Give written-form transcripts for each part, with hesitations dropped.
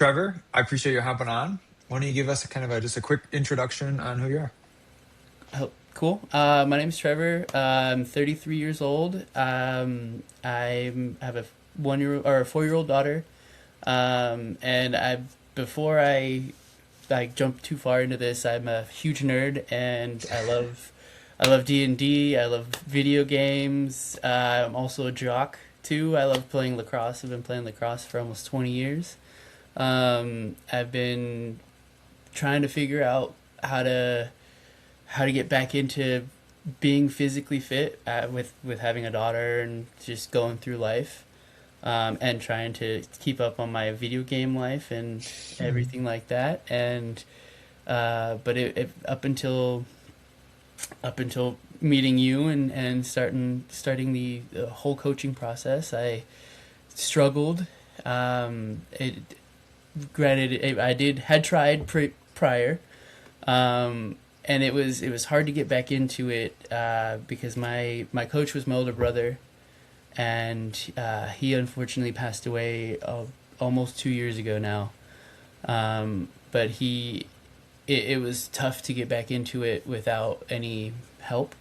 Trevor, I appreciate you hopping on. Why don't you give us a kind of just a quick introduction on who you are? Oh, cool. My name's Trevor. I'm 33 years old. I have a 1 year or a 4 year old daughter. And before I jump too far into this, I'm a huge nerd, and I love D&D. I love video games. I'm also a jock too. I love playing lacrosse. I've been playing lacrosse for almost 20 years. I've been trying to figure out how to how to get back into being physically fit with having a daughter and just going through life, and trying to keep up on my video game life and Mhm. everything like that. And but up until meeting you and starting the whole coaching process, I struggled. It I did had tried prior, and it was hard to get back into it, because my coach was my older brother, and he unfortunately passed away almost 2 years ago now. But it was tough to get back into it without any help,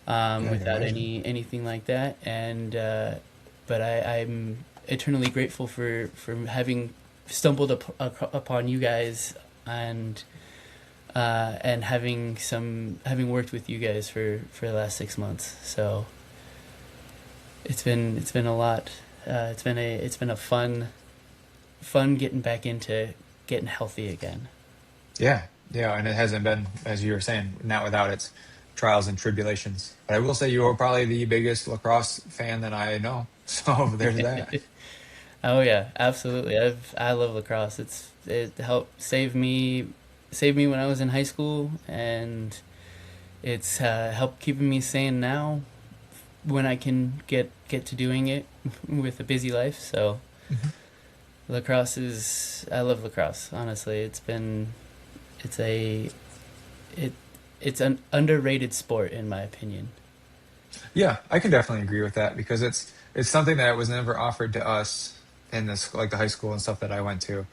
Yeah, I can without imagine. anything like that. And but I'm eternally grateful for having stumbled upon you guys, and having worked with you guys for the last 6 months. So it's been a lot. It's been a fun getting back into getting healthy again. Yeah, yeah, and it hasn't been, as you were saying, not without its trials and tribulations. But I will say you are probably the biggest lacrosse fan that I know. So there's that. Oh yeah, absolutely. I love lacrosse. It helped save me when I was in high school, and it's helped keeping me sane now when I can get to doing it with a busy life. So Mhm. I love lacrosse. Honestly, it's a it it's an underrated sport in my opinion. Yeah, I can definitely agree with that because it's something that was never offered to us in this like the high school and stuff that I went to.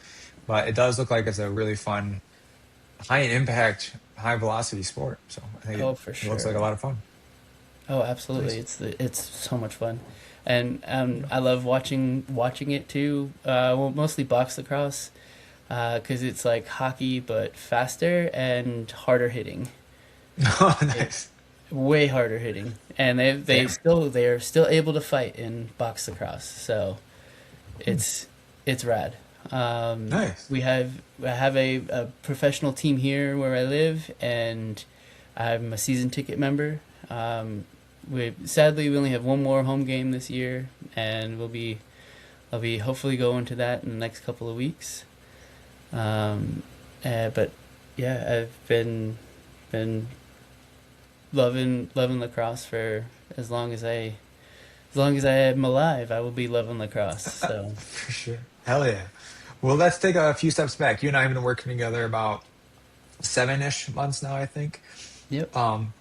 But it does look like it's a really fun, high impact, high velocity sport. So I think Oh, for it looks like a sure. lot of fun. Oh, absolutely. Nice. It's so much fun, and I love watching it too. Well, mostly box lacrosse, because it's like hockey but faster and harder hitting. Oh, It, nice. Way harder hitting, and Damn. they are still able to fight in box lacrosse. So Hmm. it's rad. Nice. I have a professional team here where I live, and I'm a season ticket member. We only have one more home game this year, and I'll be hopefully going to that in the next couple of weeks. But yeah, I've been loving lacrosse for as long as I am alive. I will be loving lacrosse. So For sure. Hell yeah. Well, let's take a few steps back. You and I have been working together about 7-ish months now, I think. yep. Um,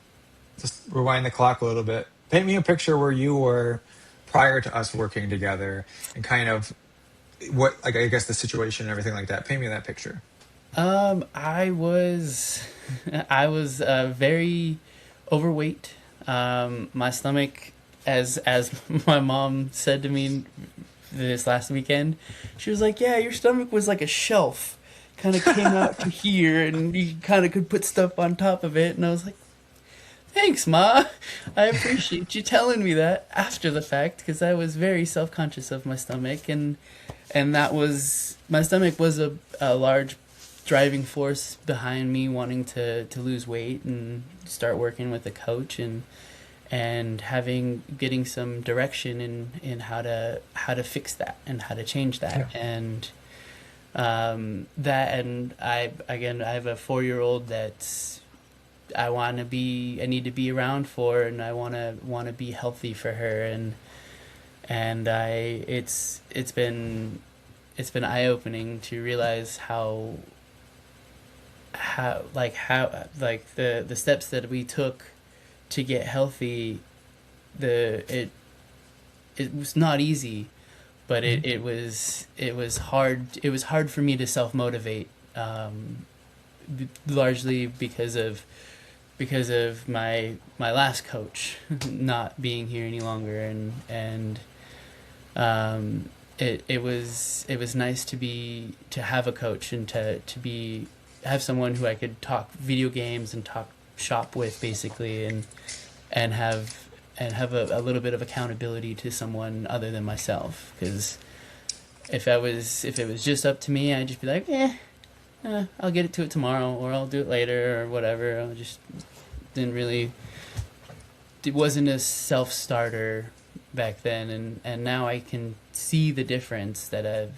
just rewind the clock a little bit. Paint me a picture where you were prior to us working together and kind of what, like, I guess the situation and everything like that. Paint me that picture. I was I was very overweight. My stomach, as my mom said to me this last weekend, she was like, "Yeah, your stomach was like a shelf, kind of came out to here, and you kind of could put stuff on top of it." And I was like, "Thanks, Ma. I appreciate you telling me that after the fact, because I was very self conscious of my stomach, and that was my stomach was a large driving force behind me wanting to lose weight and start working with a coach, and getting some direction in how to fix that and how to change that. Yeah. And that and I have a 4 year old that I need to be around for, and I want to be healthy for her. And I it's been eye opening to realize how the steps that we took to get healthy. The it was not easy, but Mhm. it was hard for me to self motivate, largely because of my last coach not being here any longer, and it was nice to have a coach and to have someone who I could talk video games and talk shop with, basically, and have a little bit of accountability to someone other than myself, because if it was just up to me, I'd just be like, I'll get to it tomorrow, or I'll do it later, or whatever. I just didn't really, it wasn't a self starter back then, and now I can see the difference that I've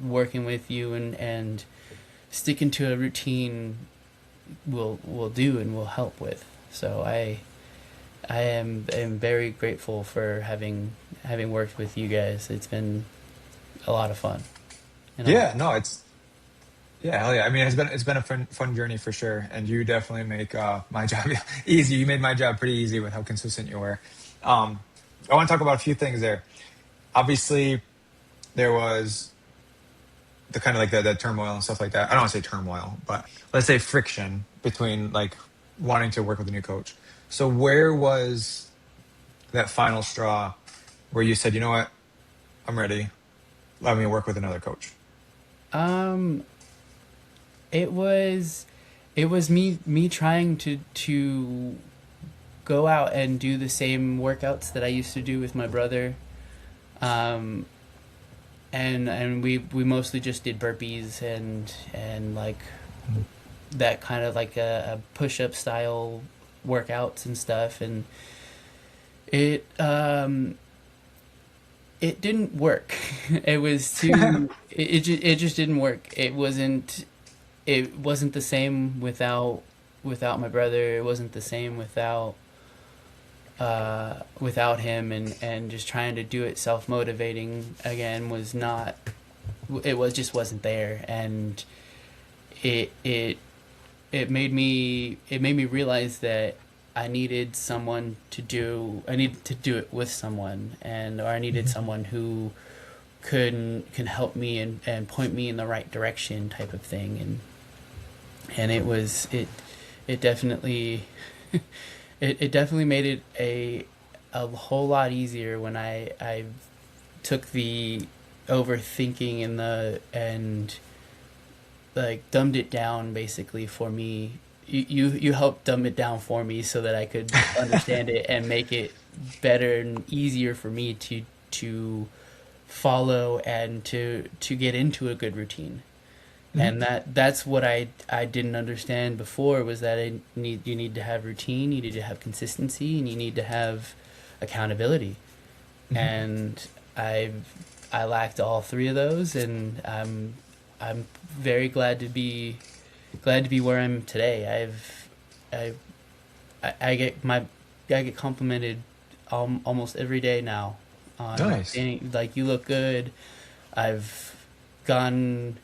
working with you, and sticking to a routine will do and will help with. So I am very grateful for having worked with you guys. It's been a lot of fun and a lot. Yeah, no, it's yeah, hell yeah. I mean, it's been a fun journey for sure, and you definitely make my job easy. You made my job pretty easy with how consistent you were. Um, I want to talk about a few things there. Obviously, there was the kind of like the turmoil and stuff like that. I don't want to say turmoil, but let's say friction between like wanting to work with a new coach. So where was that final straw where you said, you know what, I'm ready. Let me work with another coach. Um, it was it was me trying to go out and do the same workouts that I used to do with my brother. Um, and we mostly just did burpees and like that kind of like a push up style workouts and stuff, and it it didn't work. It was too it just didn't work. It wasn't the same without my brother. It wasn't the same without him, and just trying to do it self motivating again was not, it was just wasn't there. And it it it made me realize that I needed to do it with someone, or I needed Mhm. someone who can help me and point me in the right direction, type of thing. And it definitely it definitely made it a whole lot easier when I took the overthinking and like dumbed it down, basically, for me. You helped dumb it down for me so that I could understand it and make it better and easier for me to follow and to get into a good routine. Mhm. And that's what I didn't understand before, was that you need to have routine, you need to have consistency, and you need to have accountability. Mhm. And I lacked all three of those, and I'm very glad to be where I'm today. I I get complimented almost every day now on Nice. saying, like, you look good. I've gone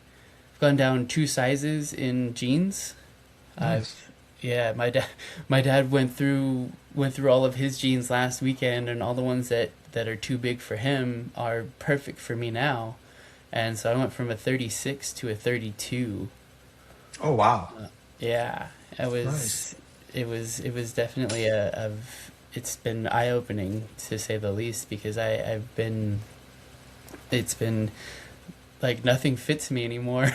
gone down 2 sizes in jeans. Nice. I've Yeah, my dad went through all of his jeans last weekend, and all the ones that are too big for him are perfect for me now. And so I went from a 36 to a 32. Oh wow. Yeah, it Nice. was it was definitely it's been eye opening, to say the least, because I've been it's been like nothing fits me anymore.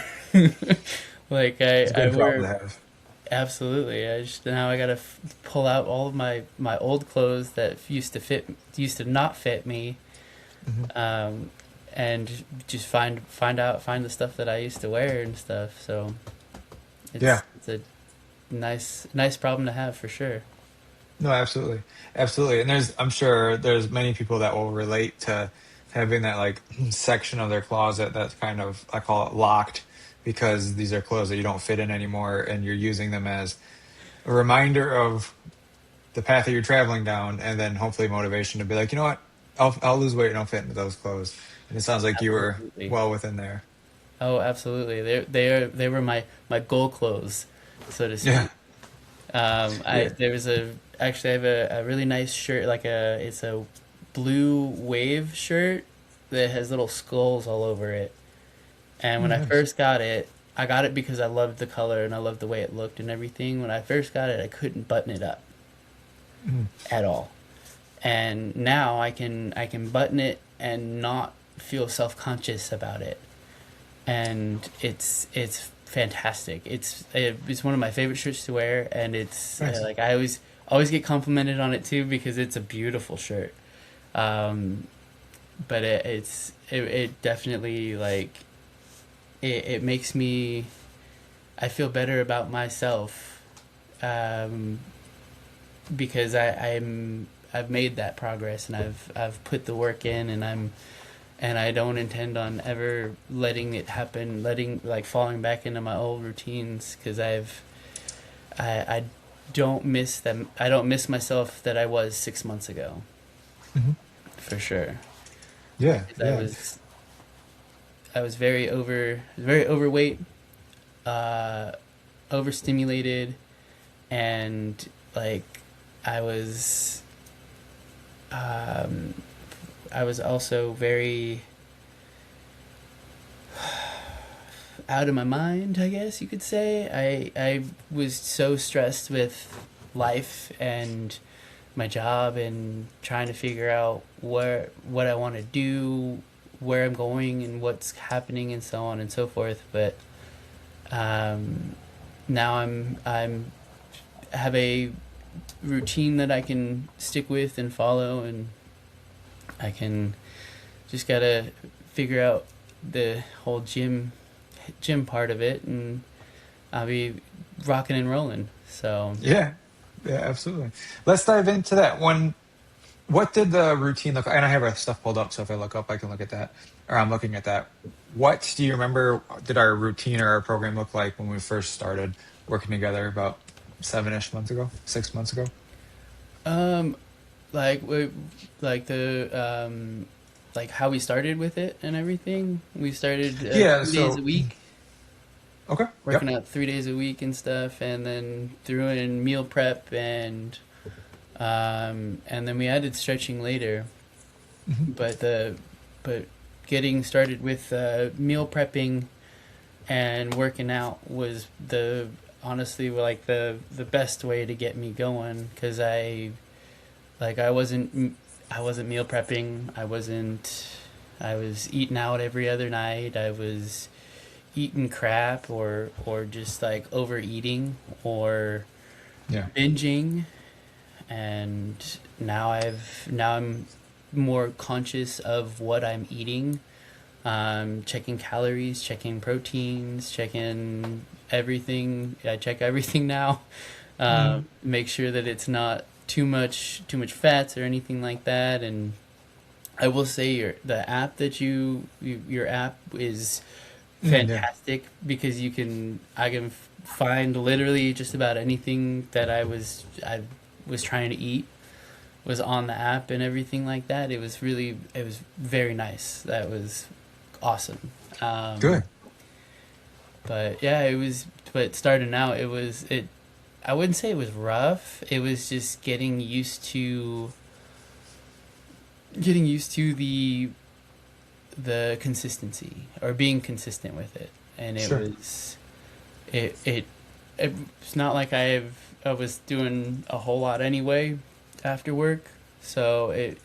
Like It's a I good problem wear, to have. absolutely. Now I gotta pull out all of my old clothes that used to not fit me, Mhm. um, and just find the stuff that I used to wear and stuff. So Yeah. it's a nice problem to have, for sure. No, absolutely. Absolutely. And I'm sure there's many people that will relate to having that like section of their closet that's kind of, I call it locked, because these are clothes that you don't fit in anymore and you're using them as a reminder of the path that you're traveling down, and then hopefully motivation to be like, you know what? I'll lose weight and I'll fit into those clothes. And it sounds like you were Absolutely. well within there. Oh, absolutely. They were my goal clothes, so to Yeah. speak. I Yeah. there was a actually I have a really nice shirt, like it's a blue wave shirt that has little skulls all over it. And Oh, when I nice. first got it, I got it because I loved the color and I loved the way it looked and everything. When I first got it, I couldn't button it up Mhm. at all. And now I can button it and not feel self-conscious about it. And it's fantastic. It's one of my favorite shirts to wear, and it's Nice. like I always get complimented on it too because it's a beautiful shirt. Um, but it definitely like it makes me I feel better about myself, um, because I've made that progress and I've put the work in, and I don't intend on ever letting it happen, letting like falling back into my old routines because I don't miss them. I don't miss myself that I was 6 months ago Hmm. for sure. Yeah, 'Cause yeah. I was very overweight, uh, overstimulated, and like I was um, I was also very out of my mind, I guess you could say. I was so stressed with life and my job and trying to figure out what I want to do, where I'm going and what's happening and so on and so forth. But um, now I'm have a routine that I can stick with and follow, and I can just gotta figure out the whole gym part of it, and I'll be rocking and rolling. So, Yeah, yeah, absolutely. Let's dive into that one. What did the routine look like? And I have our stuff pulled up, so if I look up, I can look at that. Or I'm looking at that. What do you remember? Did our routine or our program look like when we first started working together about 7-ish months ago, 6 months ago? um, like like the like how we started with it and everything. We started Yeah. 3 days a So, week, okay. Yep. working out 3 days a week and stuff, and then threw in meal prep and then we added stretching later. Hmm. But but getting started with meal prepping and working out was the honestly like the best way to get me going because I wasn't meal prepping. I was eating out every other night. I was eating crap or just like overeating or Yeah. binging, and now I'm more conscious of what I'm eating, checking calories, checking proteins, checking everything. I check everything now. Hmm. Make sure that it's not too much fats or anything like that. And I will say the app that your app is Yeah. fantastic because I can find literally just about anything that I was trying to eat was on the app and everything like that. It was very nice. That was awesome. Um, Good. but yeah, but starting out, I wouldn't say it was rough. It was just getting used to the consistency or being consistent with it. And Sure. it, it, it's not like I was doing a whole lot anyway after work. So it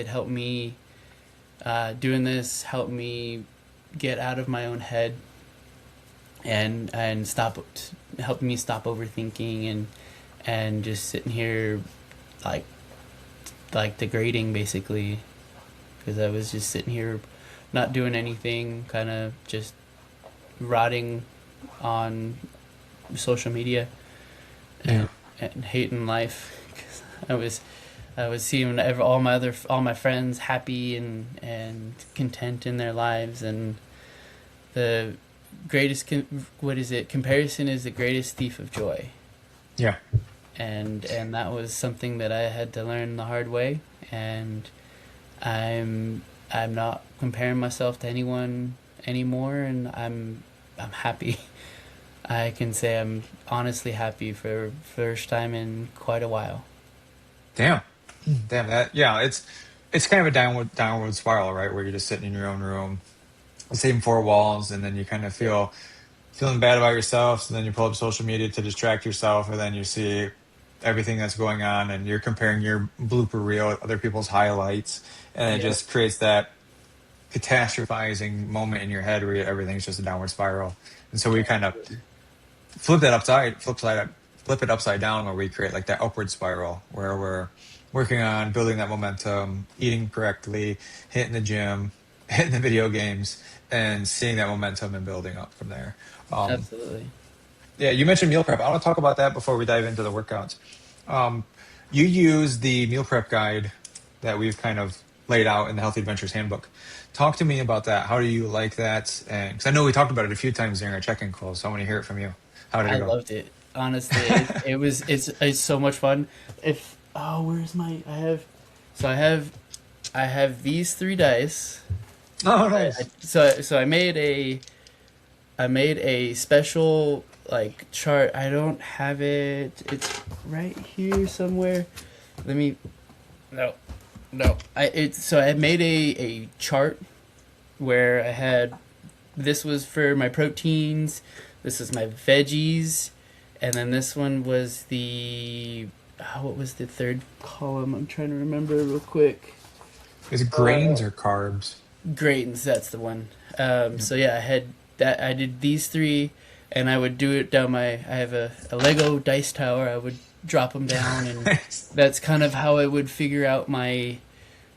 helped me, doing this helped me get out of my own head and helped me stop overthinking and just sitting here like degrading basically because I was just sitting here not doing anything, kind of just rotting on social media Yeah. and hating life. 'Cause I was seeing all my friends happy and content in their lives, and the what is it? Comparison is the greatest thief of joy, Yeah. and that was something that I had to learn the hard way. And I'm not comparing myself to anyone anymore, and I'm happy. I can say I'm honestly happy for first time in quite a while. Damn. Damn that. Yeah. It's. it's kind of a downward spiral, right? Where you're just sitting in your own room, the same four walls, and then you kind of Yeah. feeling bad about yourself. So then you pull up social media to distract yourself, and then you see everything that's going on, and you're comparing your blooper reel with other people's highlights, and it Yeah. just creates that catastrophizing moment in your head where everything's just a downward spiral. And so we kind of flip that upside, flip it upside down, where we create like that upward spiral where we're working on building that momentum, eating correctly, hitting the gym, hitting the video games, and seeing that momentum and building up from there. Um, Absolutely. yeah, you mentioned meal prep. I want to talk about that before we dive into the workouts. Um, you use the meal prep guide that we've kind of laid out in the Healthy Adventures Handbook. Talk to me about that. How do you like that? And because I know we talked about it a few times during our check-in calls, so I want to hear it from you. How did it I go? loved it. Honestly, it was it's so much fun. If oh, where's my I have these three dice. Oh, nice. So I made a special like chart. I don't have it. It's right here somewhere. Let me no no. I made a chart where I had this was for my proteins, this is my veggies, and then this one was the what was the third column? I'm trying to remember real quick. Is it Uh, grains or carbs? Grains, that's the one. Yep. So yeah, I had that. I did these three, and I would do it down my. I have a Lego dice tower. I would drop them down, and Nice. that's kind of how I would figure out my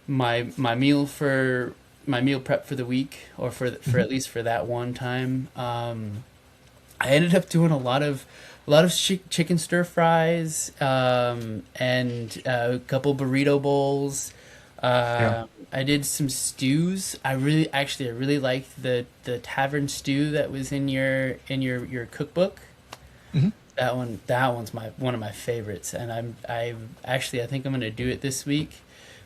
meal for my meal prep for the week, or for Mhm. at least for that one time. I ended up doing a lot of chicken stir fries, and a couple burrito bowls. Yeah. I did some stews. I really liked the tavern stew that was in your cookbook. Hmm. That one's my one of my favorites, and I think I'm gonna do it this week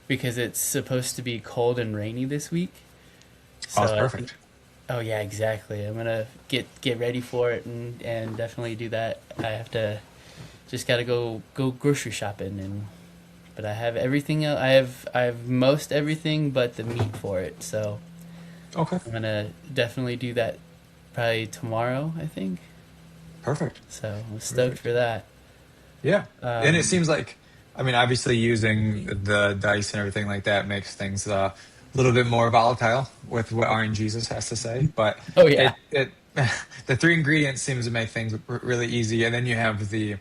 because it's supposed to be cold and rainy this week. Oh, it's So I think, perfect. oh yeah, exactly. I'm gonna get ready for it and definitely do that. I have to just gotta go grocery shopping, and but I have everything. I have most everything but the meat for it. So Okay, I'm gonna definitely do that probably tomorrow. I think. perfect. So I'm stoked Perfect. for that. Yeah. And it Um, seems like, I mean, obviously using the dice and everything like that makes things a little bit more volatile with what Iron Jesus has to say. But oh yeah. it the three ingredients seems to make things really easy. And then you have the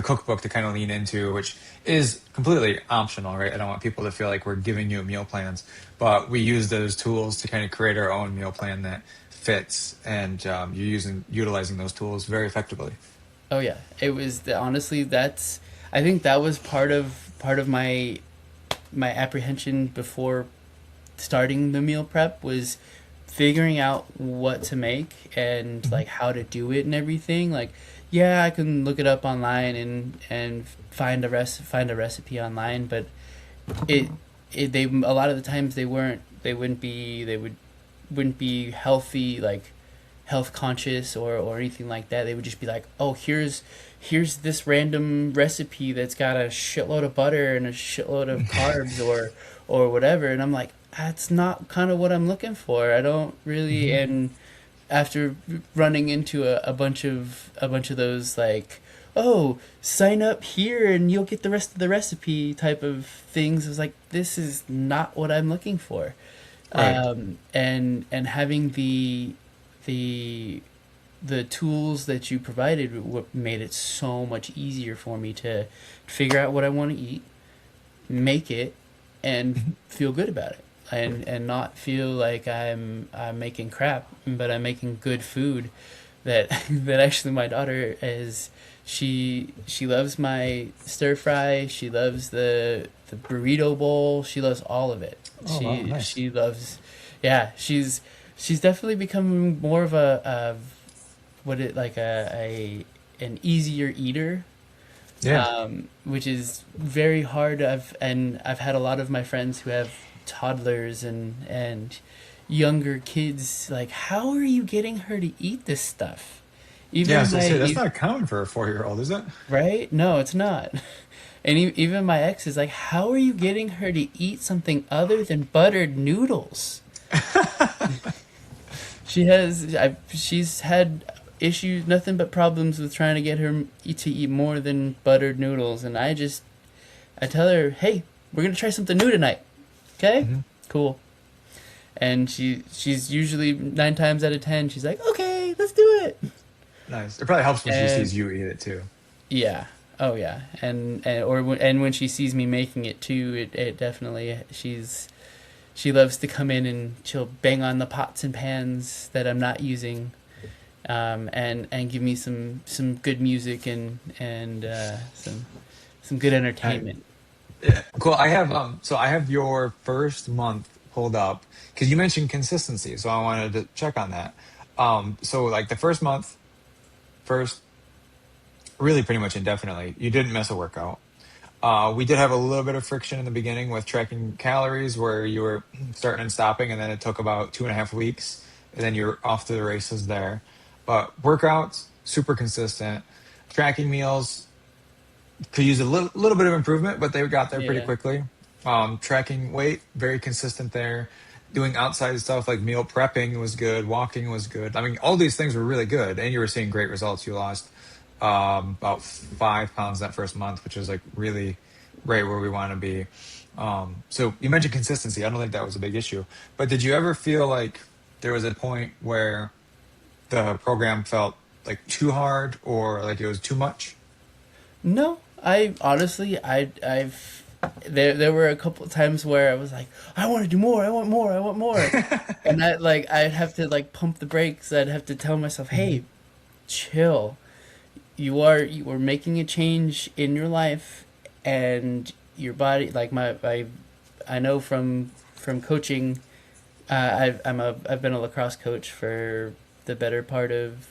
cookbook to kind of lean into, which is completely optional, right? I don't want people to feel like we're giving you meal plans, but we use those tools to kind of create our own meal plan that fits, and you're utilizing those tools very effectively. Oh yeah. It was honestly that's. I think that was part of my apprehension before starting the meal prep was figuring out what to make and Mhm. like how to do it and everything. Like, yeah, I can look it up online and find a recipe online, but it they a lot of the times they wouldn't be wouldn't be healthy, like health conscious or anything like that. They would just be like, oh, here's this random recipe that's got a shitload of butter and a shitload of carbs or whatever, and I'm like, that's not kind of what I'm looking for. I don't really. Mhm. And after running into a bunch of those like, oh, sign up here and you'll get the rest of the recipe type of things, I was like, this is not what I'm looking for. Right. And having the the tools that you provided what made it so much easier for me to figure out what I want to eat, make it, and Mhm. feel good about it, and not feel like I'm making crap, but I'm making good food that that actually my daughter is. She loves my stir fry. She loves the burrito bowl. She loves all of it. Oh, wow, nice. She loves, yeah. She's definitely becoming more of a what it like a an easier eater, Yeah. which is very hard. I've had a lot of my friends who have toddlers and younger kids. Like, how are you getting her to eat this stuff? Yeah, I Even was gonna say my that's not common for a 4-year-old, is it? right? No, it's not. And even my ex is like, how are you getting her to eat something other than buttered noodles? She's had issues, nothing but problems with trying to get her to eat more than buttered noodles. And I tell her, hey, we're gonna try something new tonight. Okay, Hmm. cool. And she's usually 9 times out of 10, she's like, okay, let's do it. Nice. It probably helps when she And sees you eat it too. yeah, oh yeah, and when she sees me making it too, it definitely she loves to come in and she'll bang on the pots and pans that I'm not using, and give me some good music and some good Right. entertainment. Yeah. Cool. I have your first month pulled up because you mentioned consistency, so I wanted to check on that. So like the first month, first really pretty much indefinitely, you didn't miss a workout. We did have a little bit of friction in the beginning with tracking calories where you were starting and stopping, and then it took about 2.5 weeks, and then you're off to the races there. But workouts, super consistent. Tracking meals, could use a little bit of improvement, but they got there pretty Yeah, quickly. Tracking weight, very consistent there. Doing outside stuff like meal prepping was good. Walking was good. I mean, all these things were really good, and you were seeing great results. You lost about 5 pounds that first month, which is like really right where we want to be. So you mentioned consistency. I don't think that was a big issue, but did you ever feel like there was a point where the program felt like too hard or like it was too much? no, I honestly, I've there were a couple of times where I was like, I want to do more, I want more, I want more, and I'd have to like pump the brakes. I'd have to tell myself, Hmm. hey, chill. You are making a change in your life, and your body, like I know from coaching. I've been a lacrosse coach for the better part of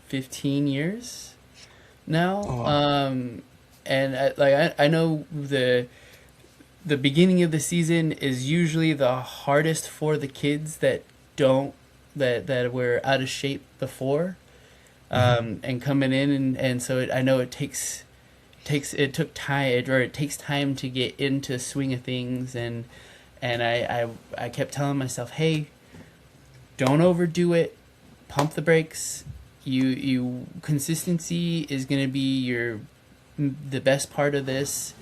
15 years now. Oh, wow. And I know the beginning of the season is usually the hardest for the kids that don't that were out of shape before, Hmm. and coming in, and so I know it took time, or it takes time to get into swing of things, and I kept telling myself, hey, don't overdo it, pump the brakes. You Consistency is going to be the best part of this.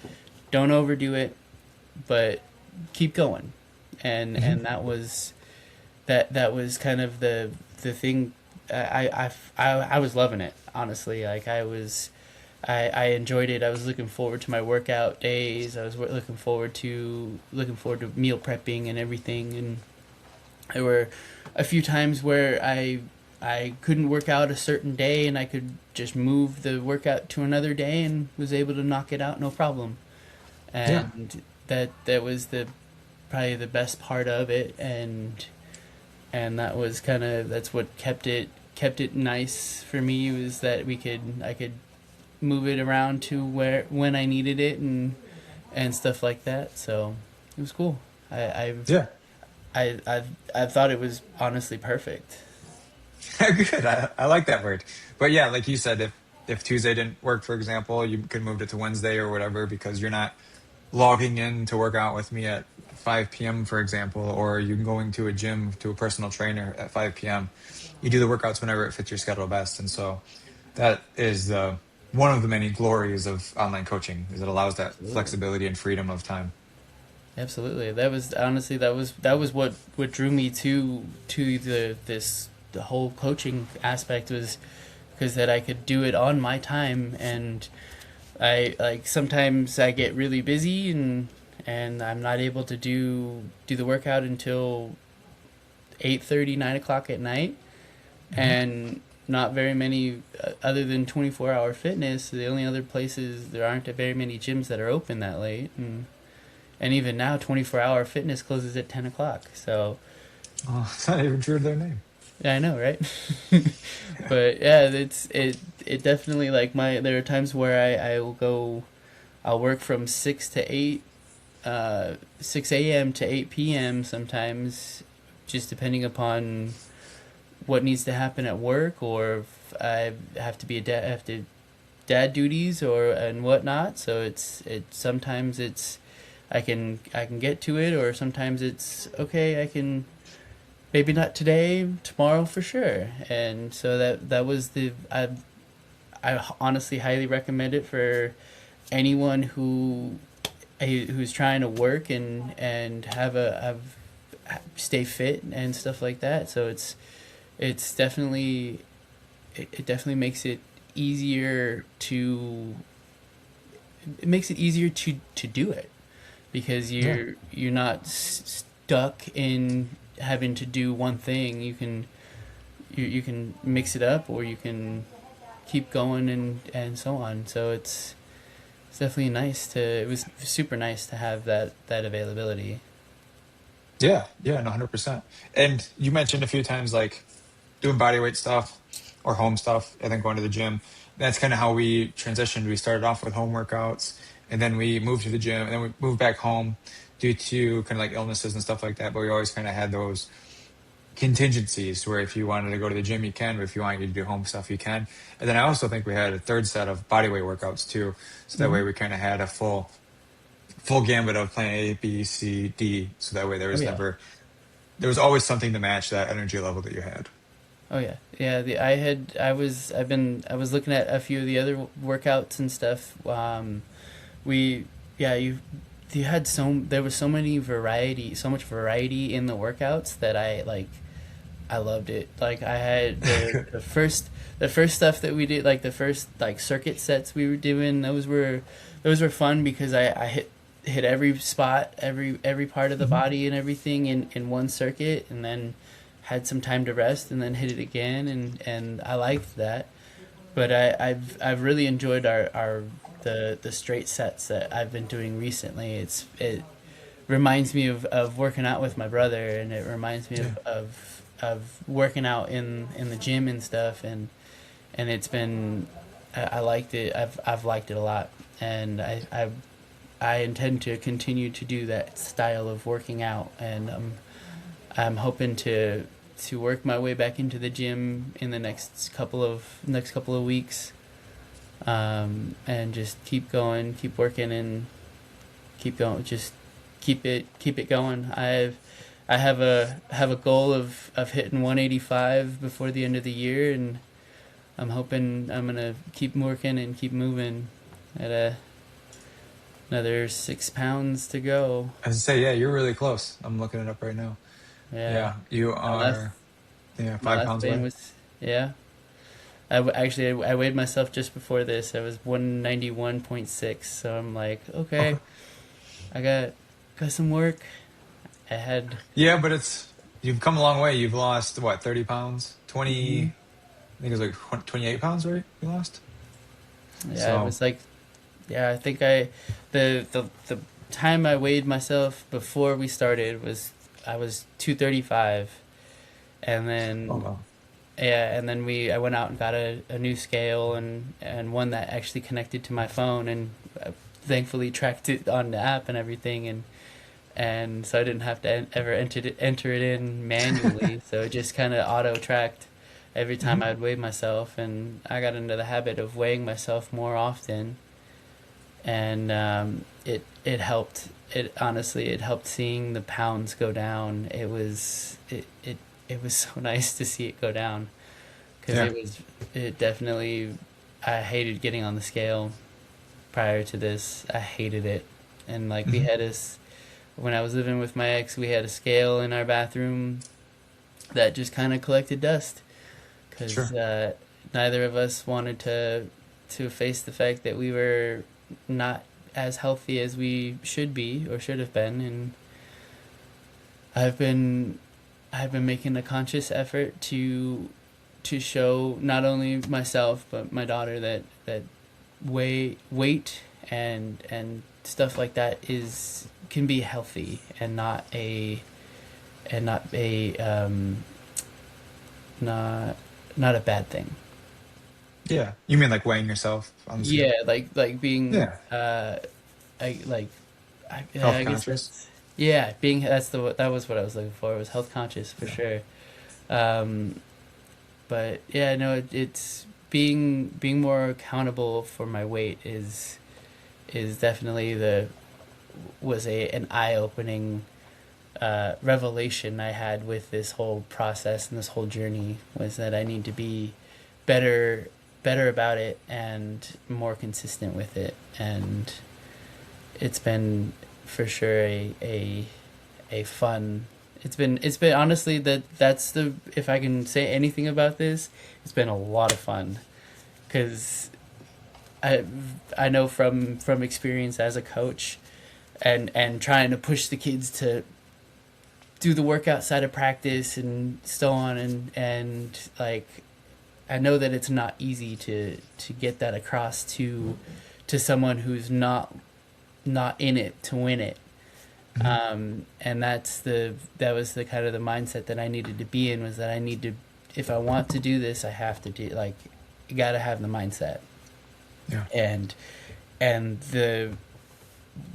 Don't overdo it, but keep going. And Hmm. that was kind of the thing. I was loving it, honestly. Like I enjoyed it. I was looking forward to my workout days. I was looking forward to meal prepping and everything. And there were a few times where I couldn't work out a certain day, and I could just move the workout to another day and was able to knock it out no problem. Yeah. And that was the probably the best part of it. And that's what kept it nice for me, was that I could move it around to where when I needed it, and stuff like that. So it was cool. I I've Yeah. I thought it was honestly perfect. Good. I like that word. But yeah, like you said, if Tuesday didn't work, for example, you could move it to Wednesday or whatever because you're not logging in to work out with me at 5 p.m., for example, or you're going to a gym to a personal trainer at 5 p.m. You do the workouts whenever it fits your schedule best. And so that is one of the many glories of online coaching is it allows that Absolutely. flexibility and freedom of time. Absolutely. That was honestly that was what drew me to the whole coaching aspect, was because that I could do it on my time. And I like sometimes I get really busy, and I'm not able to do the workout until 8:30 9 o'clock at night. Hmm. And not very many, other than 24 Hour Fitness, the only other places, there aren't very many gyms that are open that late. And even now, 24 Hour Fitness closes at 10 o'clock. So, Oh, it's not even true to their name. yeah, I know, right? But yeah, it definitely, like, there are times where I will go, I'll work from 6 to 8, 6 a.m. to 8 p.m. sometimes, just depending upon what needs to happen at work, or if I have to dad duties or and whatnot. So it sometimes it's I can get to it, or sometimes it's okay. I can maybe not today, tomorrow for sure. And so that was I honestly highly recommend it for anyone who's trying to work and have stay fit and stuff like that. So it's definitely it definitely makes easier to it makes it easier to do it because Yeah. you're not stuck in having to do one thing. You can mix it up, or you can keep going and so on. So it's definitely nice to it was super nice to have that availability. Yeah, yeah, no, 100%. And you mentioned a few times like doing body weight stuff or home stuff and then going to the gym. That's kind of how we transitioned. We started off with home workouts and then we moved to the gym and then we moved back home due to kind of like illnesses and stuff like that. But we always kind of had those contingencies where if you wanted to go to the gym, you can, but if you wanted to do home stuff, you can. And then I also think we had a third set of body weight workouts too. So that Mm-hmm. way we kind of had a full gambit of plan A, B, C, D. So that way Oh yeah. there was always something to match that energy level that you had. Oh yeah, yeah. I was looking at a few of the other workouts and stuff. We yeah you had there was so much variety in the workouts that I loved it. Like I had the first stuff that we did, like the first like circuit sets we were doing. Those were fun because I hit every spot, every part of the Mhm. body and everything in one circuit, and then had some time to rest, and then hit it again, and I liked that. But I've really enjoyed our the straight sets that I've been doing recently. It reminds me of working out with my brother, and it reminds me Yeah. of working out in the gym and stuff, and it's been I liked it. I've liked it a lot, and I intend to continue to do that style of working out, and I'm hoping to work my way back into the gym in the next couple of weeks, and just keep going, keep working, and keep going. Just keep it going. I have a goal of hitting 185 before the end of the year, and I'm hoping I'm gonna keep working and keep moving. At another 6 pounds to go. As I say, yeah, you're really close. I'm looking it up right now. Yeah, Yeah, you my last are, yeah, my five last pounds weigh away. was yeah. Actually I weighed myself just before this. I was 191.6. So I'm like, okay, Okay. I got some work. I had Yeah, but you've come a long way. You've lost what, 30 pounds? 20, mhm. I think it was like 28 pounds, right? You lost? Yeah, it So, was like yeah. I think the time I weighed myself before we started was I was 235, and oh then well. yeah, and then I went out and got a new scale and one that actually connected to my phone, and thankfully tracked it on the app and everything, and so I didn't have to ever enter it in manually. So it just kind of auto tracked every time Mhm. I'd weigh myself, and I got into the habit of weighing myself more often, and it helped. It honestly it helped seeing the pounds go down. It was so nice to see it go down because Yeah. it definitely I hated getting on the scale prior to this. I hated it, and like we Hmm. had this when I was living with my ex, we had a scale in our bathroom that just kind of collected dust because Sure. neither of us wanted to face the fact that we were not as healthy as we should be or should have been, and I've been I've been making a conscious effort to show not only myself but my daughter that weight and stuff like that is can be healthy and not a not not a bad thing. Yeah. You mean like weighing yourself on the Yeah, scale? like being Yeah. I like Health I guess conscious. that's yeah, being that was what I was looking for. It was health conscious for Yeah. sure. Um, but yeah, no, it's. being more accountable for my weight is definitely the was a an eye opening revelation I had with this whole process and this whole journey, was that I need to be better better about it and more consistent with it. And it's been for sure a fun, it's been honestly, that's the, if I can say anything about this, it's been a lot of fun because I I know from experience as a coach and trying to push the kids to do the workout side of practice and so on, and like I know that it's not easy to get that across to someone who's not in it to win it. Mhm. And that was the kind of the mindset that I needed to be in, was that I need to, if I want to do this, I have to do, like, you got to have the mindset. Yeah. and and the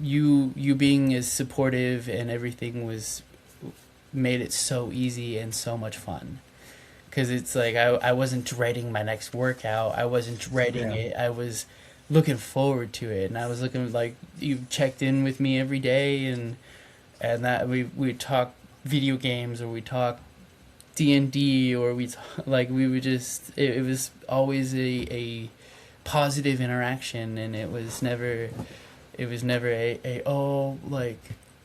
you being as supportive and everything was made it so easy and so much fun, because it's like I wasn't dreading my next workout. I wasn't dreading Yeah. it. I was looking forward to it, and I was looking, like, you checked in with me every day, and that we talk video games, or we talk D&D, or like we would just, it was always a positive interaction, and it was never a oh, like,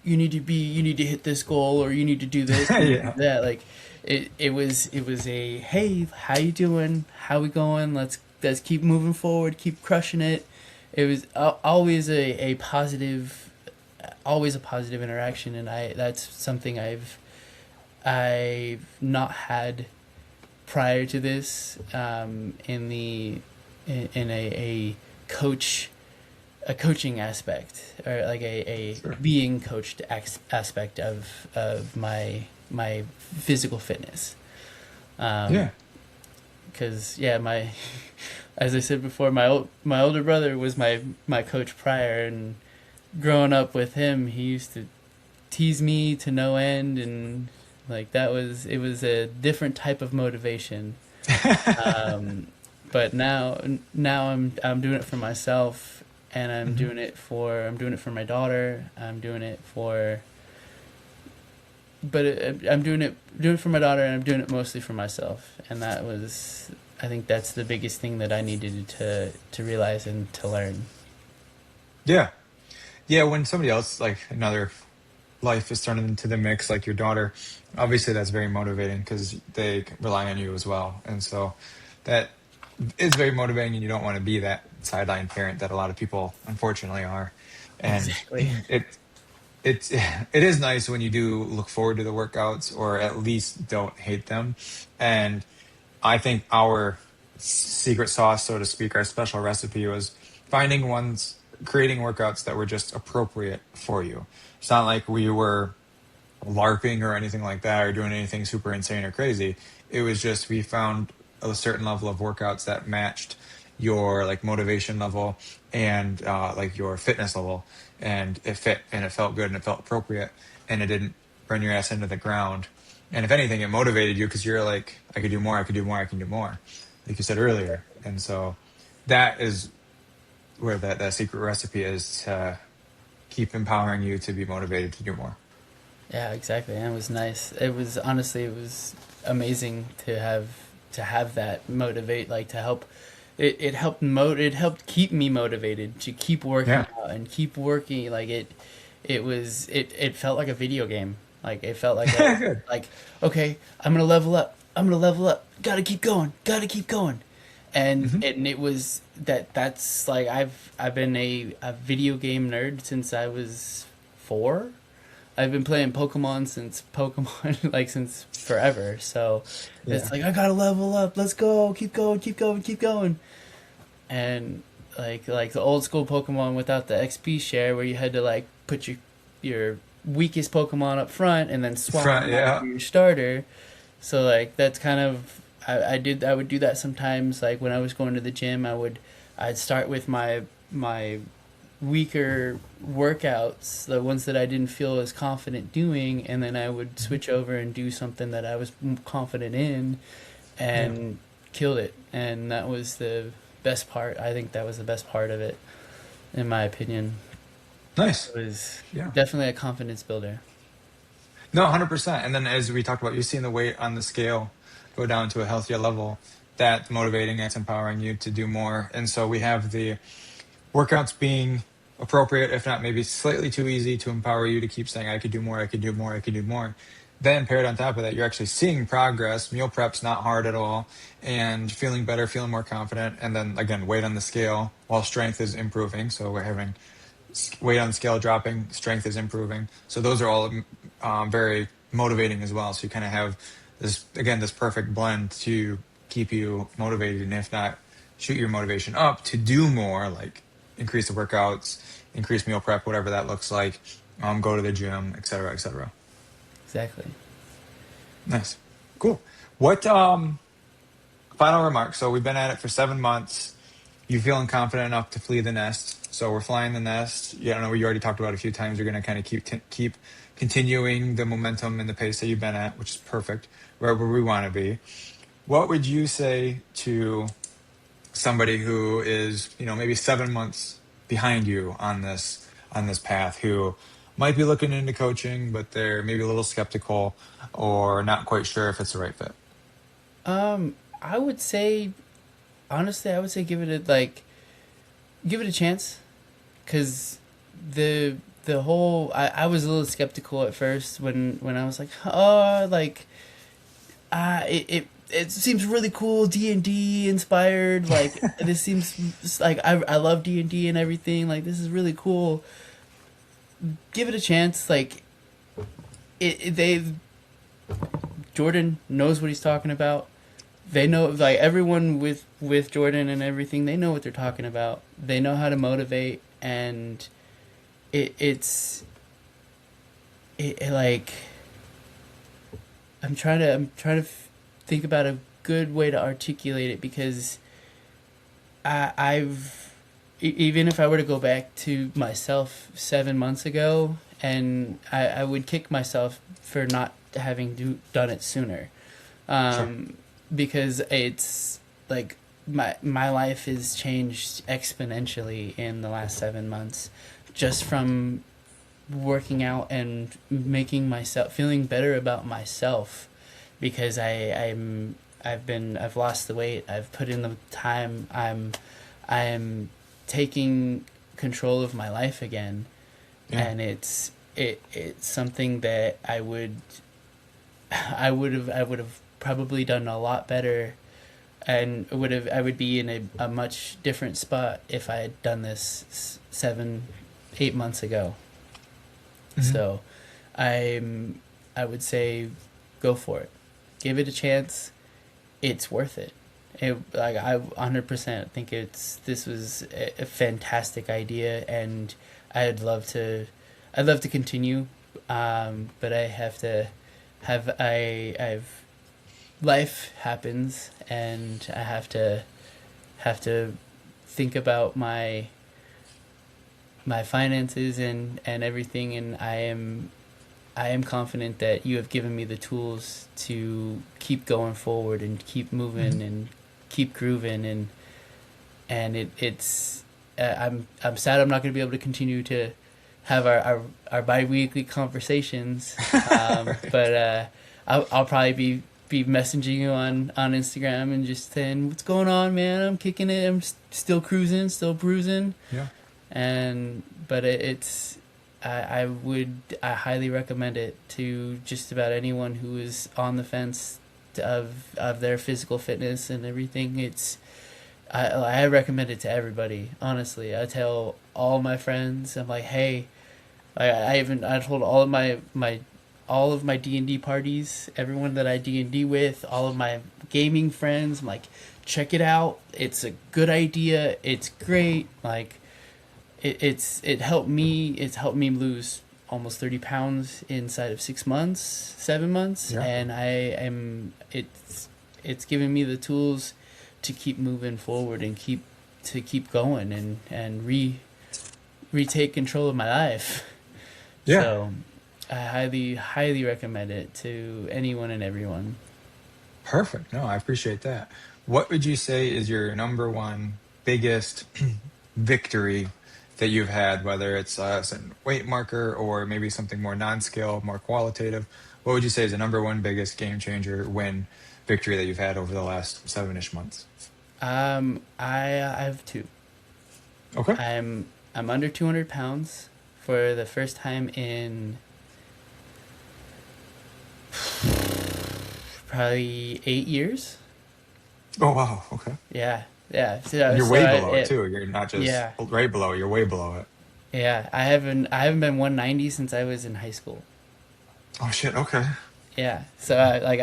you need to hit this goal, or you need to do this, you need to Yeah. do that. Like, it was a, hey, how you doing, how we going, let's keep moving forward, keep crushing it. It was always a positive, always a positive interaction, and I that's something I've not had prior to this, in a coach, a coaching aspect, or like a Sure. being coached aspect of my physical fitness. Yeah. Because yeah, my as I said before, my older brother was my coach prior, and growing up with him, he used to tease me to no end, and like it was a different type of motivation. Um, but now I'm doing it for myself, and Mhm. I'm doing it for my daughter. I'm doing it for but I'm doing it for my daughter, and I'm doing it mostly for myself. And that was, I think that's the biggest thing that I needed to realize and to learn. Yeah. Yeah. When somebody else, like another life, is thrown into the mix, like your daughter, obviously that's very motivating because they rely on you as well. And so that is very motivating, and you don't want to be that sideline parent that a lot of people unfortunately are. And Exactly. it's it is nice when you do look forward to the workouts, or at least don't hate them. And I think our secret sauce, so to speak, our special recipe was finding ones, creating workouts that were just appropriate for you. It's not like we were LARPing or anything like that, or doing anything super insane or crazy. It was just we found a certain level of workouts that matched your like motivation level and like your fitness level, and it fit and it felt good and it felt appropriate, and it didn't run your ass into the ground. And if anything, it motivated you because you're like, I could do more, I could do more, I can do more, like you said earlier. And so that is where that secret recipe is, to keep empowering you to be motivated to do more. Yeah, exactly. And it was nice. It was, honestly, it was amazing to have that motivate, like, to help. It helped keep me motivated to keep working Yeah. out and keep working. Like, it felt like a video game. Like, it felt like Good. like, okay, I'm gonna level up. I'm gonna level up. Gotta keep going. Gotta keep going. Hmm. And it was that's like, I've been a video game nerd since I was 4. I've been playing Pokemon since Pokemon, like, since forever. So it's Yeah. like, I gotta level up. Let's go. Keep going. Keep going. Keep going. And like the old school Pokemon without the XP share, where you had to, like, put your weakest Pokemon up front and then swap Front. them out for Yeah. your starter. So, like, that's kind of, I would do that sometimes. Like, when I was going to the gym, I'd start with my weaker workouts, the ones that I didn't feel as confident doing, and then I would Mhm. switch over and do something that I was confident in, Yeah. and killed it, and that was the best part. I think that was the best part of it, in my opinion. Nice. It was Yeah. definitely a confidence builder. No, 100%. And then as we talked about, you're seeing the weight on the scale go down to a healthier level. That's motivating, that's empowering you to do more. And so we have the workouts being appropriate, if not maybe slightly too easy to empower you to keep saying, I could do more, I could do more, I could do more. Then paired on top of that, you're actually seeing progress. Meal prep's not hard at all, and feeling better, feeling more confident. And then again, weight on the scale while strength is improving. So we're having weight on the scale dropping, strength is improving. So those are all very motivating as well. So you kind of have this again this perfect blend to keep you motivated, and if not, shoot your motivation up to do more, like increase the workouts, increase meal prep, whatever that looks like. Go to the gym, et cetera, et cetera. Exactly. Nice, cool. What final remarks? So we've been at it for 7 months. You feeling confident enough to flee the nest? So we're flying the nest. Yeah, I know you already talked about it a few times. You're going to kind of keep continuing the momentum and the pace that you've been at, which is perfect, right where we want to be. What would you say to somebody who is, maybe 7 months behind you on this path, who might be looking into coaching, but they're maybe a little skeptical or not quite sure if it's the right fit? I would say, honestly, I would say give it a chance, because the whole I was a little skeptical at first when I was like, oh, like it seems really cool, D&D inspired, like this seems like I love D&D and everything, like this is really cool. Give it a chance, like they Jordan knows what he's talking about. They know, like everyone with Jordan and everything, they know what they're talking about. They know how to motivate, and it's like I'm trying to think about a good way to articulate it, because even if I were to go back to myself 7 months ago, and I would kick myself for not having done it sooner, Sure. um, because it's like my life has changed exponentially in the last 7 months, just from working out and making myself feeling better about myself, because I've lost the weight, I've put in the time, I'm taking control of my life again, Yeah. and it's something that I would have probably done a lot better, and I would be in a much different spot if I had done this 7, 8 months ago. Hmm. So I would say go for it. Give it a chance. It's worth it. Like I 100% think this was a fantastic idea, and I'd love to I'd love to continue, but I have to I've life happens, and I have to think about my finances and everything, and I am confident that you have given me the tools to keep going forward and keep moving Hmm. and keep grooving, and it's I'm sad I'm not going to be able to continue to have our bi-weekly conversations, Right. but I'll probably be messaging you on Instagram and just saying, what's going on, man? I'm kicking it, I'm still cruising, still bruising. Yeah. And but it's I highly recommend it to just about anyone who is on the fence of their physical fitness and everything. I recommend it to everybody, honestly. I tell all my friends, I'm like, hey, I told all of my D&D parties, everyone that I D&D with, all of my gaming friends, I'm like, check it out, it's a good idea, it's great. Like it helped me lose almost 30 pounds inside of 6 months, 7 months, Yeah. and it's given me the tools to keep moving forward and keep going and retake control of my life. Yeah. So I highly recommend it to anyone and everyone. Perfect. No, I appreciate that. what would you say is your number one biggest victory that you've had, whether it's a certain weight marker or maybe something more non-scale, more qualitative? What would you say is the number one biggest game changer win victory that you've had over the last 7-ish months? I have two. Okay. I'm under 200 pounds for the first time in probably 8 years. Oh wow. Okay. Yeah, yeah. So, You're so way I, below it it, too. You're not just yeah, right below. You're way below it. yeah. I haven't been 190 since I was in high school. Oh shit. Okay. Yeah. So I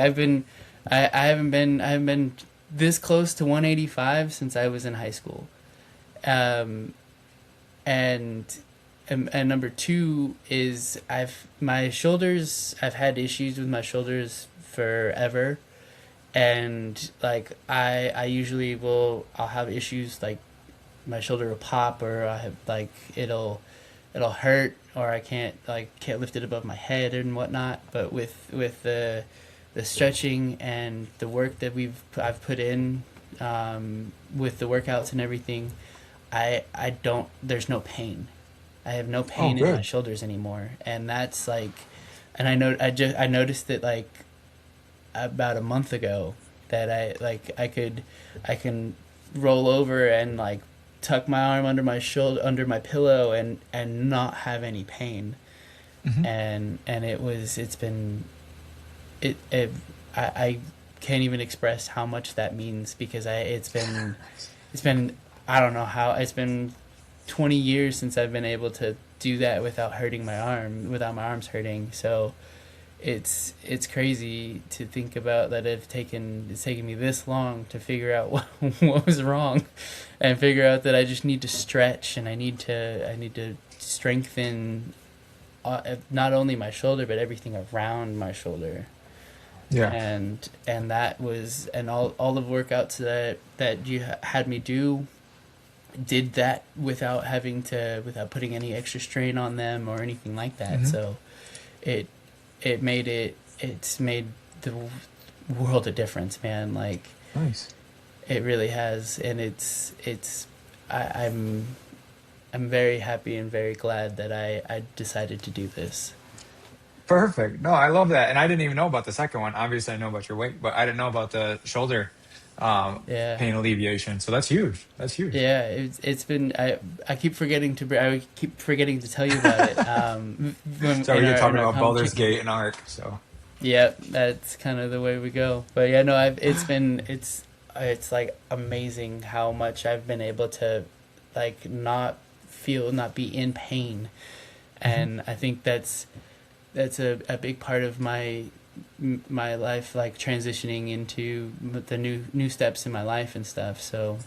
haven't been this close to 185 since I was in high school. Um, and and number two is I've had issues with my shoulders forever, and like I usually I'll have issues like my shoulder will pop, or I have like it'll hurt, or I can't lift it above my head and whatnot. But with the stretching and the work that I've put in, with the workouts and everything, I don't there's no pain. I have no Oh pain in my good. shoulders anymore, and that's like, and I noticed it like about a month ago, that I can roll over and like tuck my arm under my shoulder, under my pillow, and not have any pain. Hmm. And it's been it I can't even express how much that means, because it's been I don't know how it's been 20 years since I've been able to do that without hurting my arm, without my arms hurting. So it's crazy to think about that it's taken me this long to figure out what was wrong, and figure out that I just need to stretch, and I need to strengthen, not only my shoulder but everything around my shoulder. Yeah. And that was, and all the workouts that you had me do did that without putting any extra strain on them or anything like that. Hmm. So it it's made the world a difference, man. Like, Nice. it really has. And I, I'm very happy and very glad that I decided to do this. Perfect. No, I love that. And I didn't even know about the second one. Obviously, I know about your weight, but I didn't know about the shoulder Yeah. pain alleviation. So that's huge. That's huge. Yeah, it's been I keep forgetting to tell you about it. So you're In talking our about Baldur's conversation. Gate and Ark. So Yeah, that's kind of the way we go. But yeah, no, it's like amazing how much I've been able to like not be in pain. mhm. And I think that's a big part of my life, like transitioning into the new steps in my life and stuff. So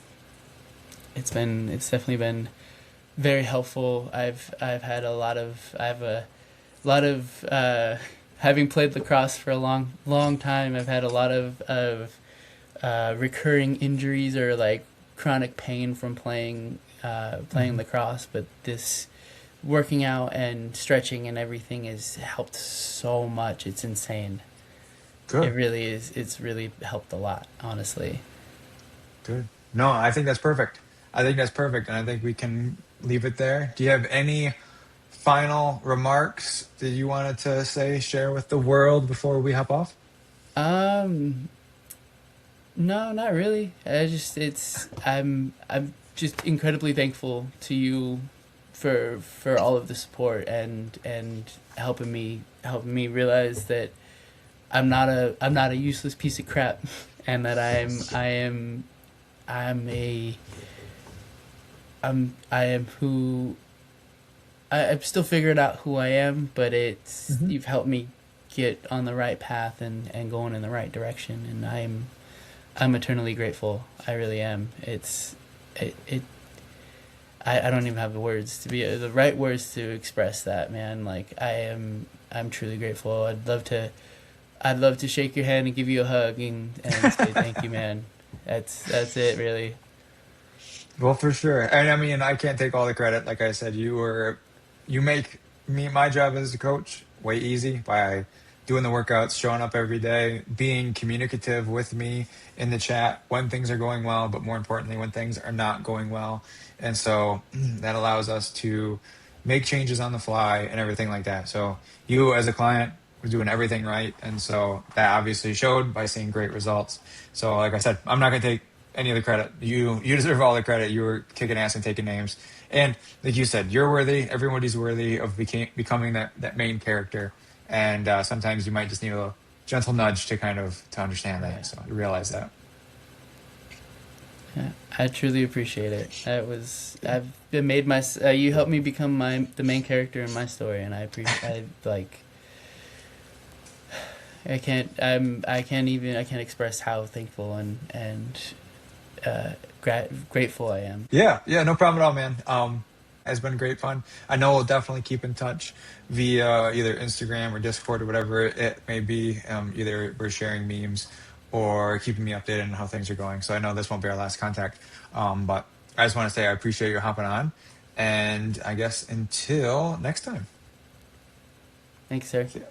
it's definitely been very helpful. I've had I have a lot of having played lacrosse for a long time. I've had a lot of recurring injuries, or like chronic pain from playing Mhm. lacrosse. But this working out and stretching and everything has helped so much. It's insane. It Good. really is. It's really helped a lot, honestly. Good. No, I think that's perfect. I think that's perfect. And I think we can leave it there. Do you have any final remarks that you wanted to say, share with the world before we hop off? Um, no, not really. I'm just incredibly thankful to you for all of the support, and helping me realize that I'm not a useless piece of crap, and that I'm a I am who I'm still figuring out who I am. But Hmm. you've helped me get on the right path, and going in the right direction, and I'm eternally grateful. I really am. It I don't even have the right words to express that, man. Like, I'm truly grateful. I'd love to shake your hand and give you a hug, and say thank you, man. That's it, really. Well, for sure. And I mean, I can't take all the credit. Like I said, you make my job as a coach way easy by doing the workouts, showing up every day, being communicative with me in the chat when things are going well, but more importantly, when things are not going well. And so that allows us to make changes on the fly and everything like that. So you as a client was doing everything right. And so that obviously showed by seeing great results. So like I said, I'm not going to take any of the credit. You deserve all the credit. You were kicking ass and taking names. And like you said, you're worthy. Everybody's worthy of becoming that main character. And sometimes you might just need a gentle nudge to kind of to understand that. Right. So you realize that. Yeah, I truly appreciate it. I've been made my you helped me become the main character in my story, and I appreciate I like I can't express how thankful and grateful I am. Yeah, no problem at all, man. Has been great fun. I know we'll definitely keep in touch via either Instagram or Discord or whatever it may be. Either we're sharing memes or keeping me updated on how things are going. So I know this won't be our last contact. But I just want to say I appreciate you hopping on. And I guess until next time. Thanks, sir. See ya.